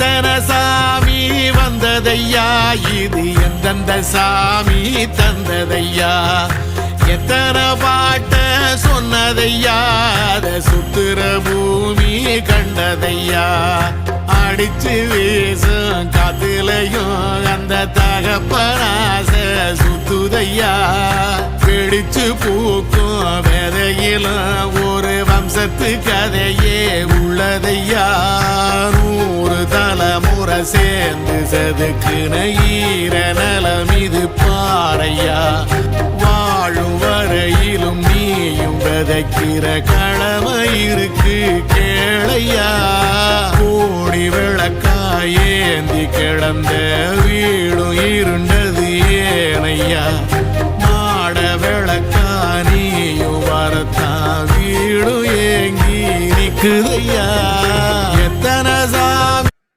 எத்தனை சாமி வந்ததையா, இது எந்தெந்த சாமி தந்ததையா, எத்தனை பாட்ட சொன்னதையா, அத சுத்துற பூமி கண்டதையா, அடிச்சு வீசும் காத்துலையும் அந்த தகப்பனாச சுத்துதையா, பிடிச்சு பூக்கும் விதையிலும் ஒரு வம்சத்து கதையே உள்ளதையா, 100 தலைமுறை சேர்ந்து செதுக்குன ஈர நலம் இது பாறையா, வாழும் வரையிலும் நீயும் விதைக்கிற கடமை இருக்கு கேளையா, கோடி விளக்காயேந்தி கிடந்த வீடும் இருண்டது ஏனையா, மாட விளக்கா நீயும் வரத்தான் வீடும் ஏங்கி நிக்குதையா.